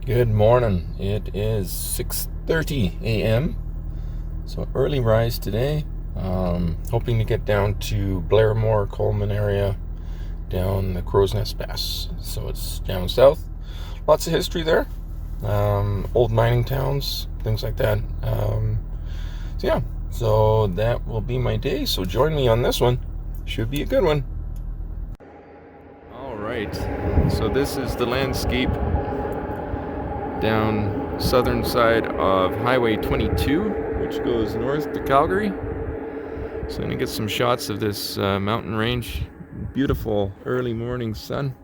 Good morning. It is 6:30 a.m. So early rise today. Hoping to get down to Blairmore, Coleman area, down the Crow's Nest Pass. So it's down south. Lots of history there. Old mining towns, things like that. So that will be my day. So join me on this one. Should be a good one. All right. So this is the landscape down southern side of Highway 22, which goes north to Calgary. So I'm going to get some shots of this mountain range. Beautiful early morning sun.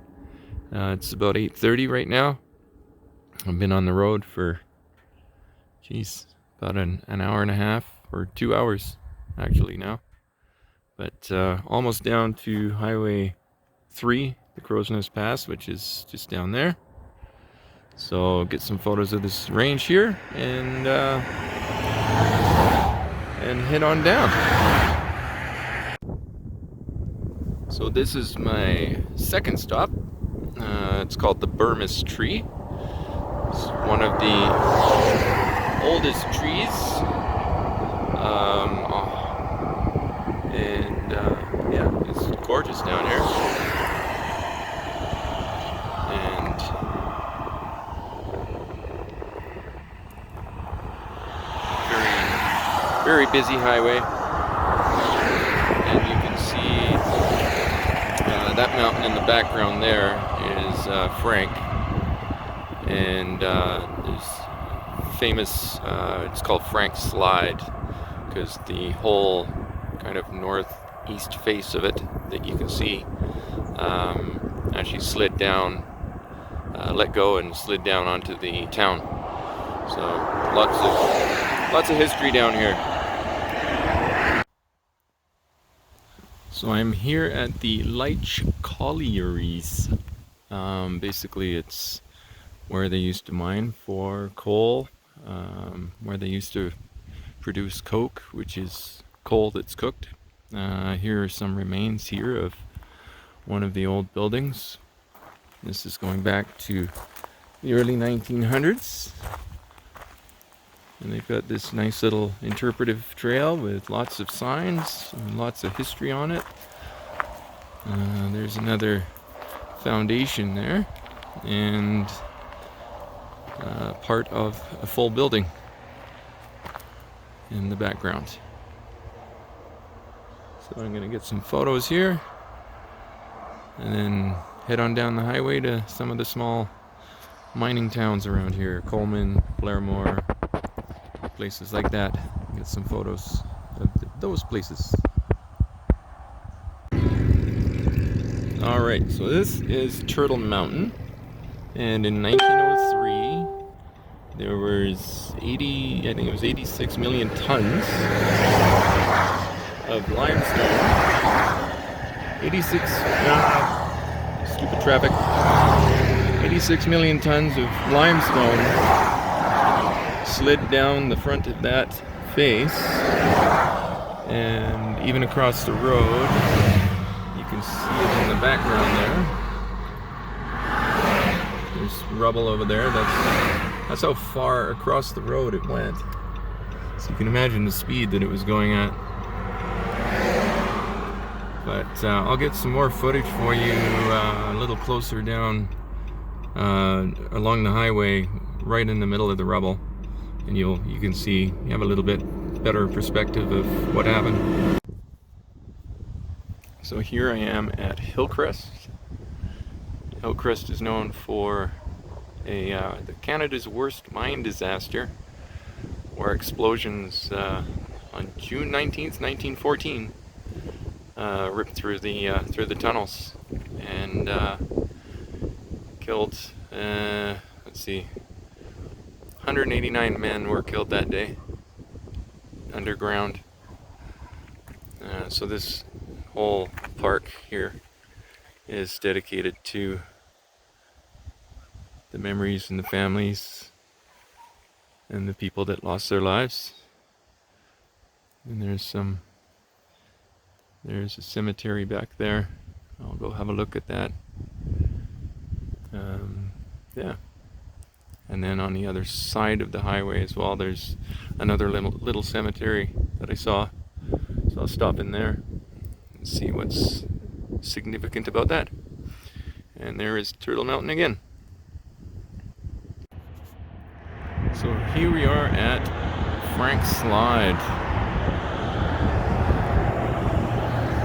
It's about 8:30 right now. I've been on the road for, about an hour and a half or 2 hours actually now. But almost down to Highway 3, the Crow's Nest Pass, which is just down there. So get some photos of this range here and head on down. So this is my second stop. It's called the Burmese Tree. It's one of the oldest trees. It's gorgeous down here. And very busy highway, and you can see that mountain in the background there is Frank, and there's famous, it's called Frank's Slide, because the whole kind of northeast face of it that you can see actually slid down, let go and slid down onto the town. So lots of history down here. So I'm here at the Leitch Collieries. Basically it's where they used to mine for coal, where they used to produce coke, which is coal that's cooked. Here are some remains here of one of the old buildings. This is going back to the early 1900s. And they've got this nice little interpretive trail with lots of signs and lots of history on it. There's another foundation there, and part of a full building in the background. So I'm going to get some photos here and then head on down the highway to some of the small mining towns around here. Coleman, Blairmore, places like that. Get some photos of those places. Alright, so this is Turtle Mountain, and in 1903 there was 86 million tons of limestone. 86 million tons of limestone slid down the front of that face, and even across the road. You can see it in the background there. There's rubble over there. That's how far across the road it went. So you can imagine the speed that it was going at. But I'll get some more footage for you a little closer down along the highway, right in the middle of the rubble, and you can see, you have a little bit better perspective of what happened. So here I am at Hillcrest. Hillcrest is known for Canada's worst mine disaster, where explosions on June 19th, 1914 ripped through the tunnels and killed, 189 men were killed that day underground. So this whole park here is dedicated to the memories and the families and the people that lost their lives. And there's a cemetery back there. I'll go have a look at that. And then on the other side of the highway as well, there's another little cemetery that I saw. So I'll stop in there and see what's significant about that. And there is Turtle Mountain again. So here we are at Frank Slide.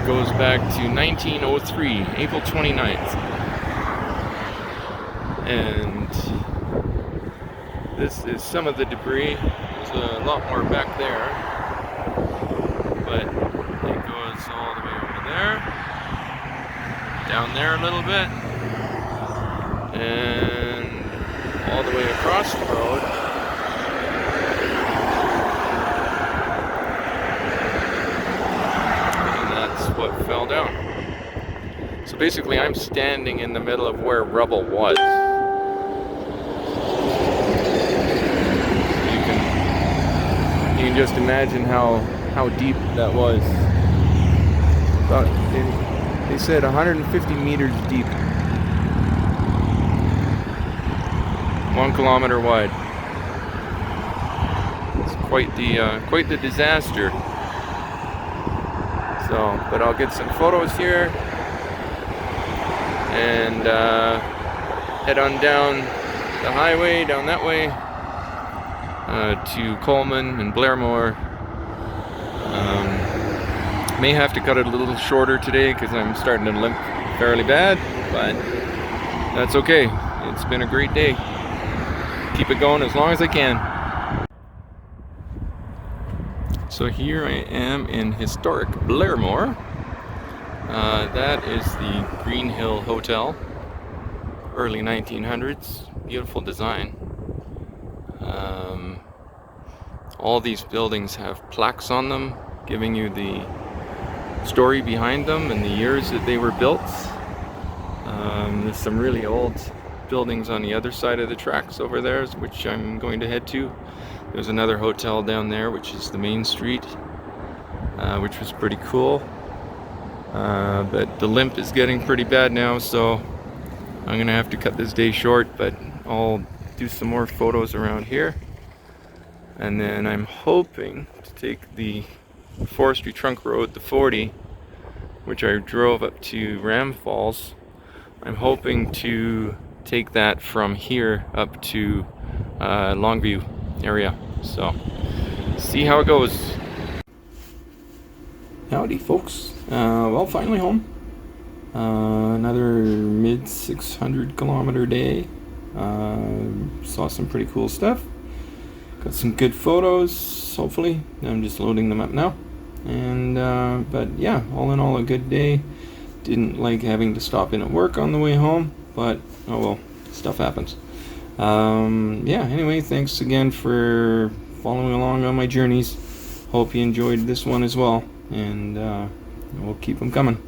Goes back to 1903, April 29th. And this is some of the debris. There's a lot more back there, but it goes all the way over there, down there a little bit, and all the way across the road. And that's what fell down. So basically I'm standing in the middle of where rubble was. You can just imagine how deep that was. About, they said 150 meters deep. 1 kilometer wide. It's quite the disaster. So, but I'll get some photos here and head on down the highway, down that way. To Coleman and Blairmore. May have to cut it a little shorter today because I'm starting to limp fairly bad, but that's okay. It's been a great day. Keep it going as long as I can. So here I am in historic Blairmore. That is the Green Hill Hotel, early 1900s. Beautiful design. All these buildings have plaques on them giving you the story behind them and the years that they were built. There's some really old buildings on the other side of the tracks over there, which I'm going to head to. There's another hotel down there, which is the main street, which was pretty cool. But the limp is getting pretty bad now, so I'm gonna have to cut this day short, but I'll do some more photos around here. And then I'm hoping to take the Forestry Trunk Road, the 40, which I drove up to Ram Falls. I'm hoping to take that from here up to Longview area. So, see how it goes. Howdy folks. Well, finally home. Another mid 600 kilometer day. Saw some pretty cool stuff. Got some good photos, hopefully. I'm just loading them up now. And but yeah, all in all a good day. Didn't like having to stop in at work on the way home, but oh well, stuff happens. Yeah, anyway, thanks again for following along on my journeys. Hope you enjoyed this one as well, and we'll keep them coming.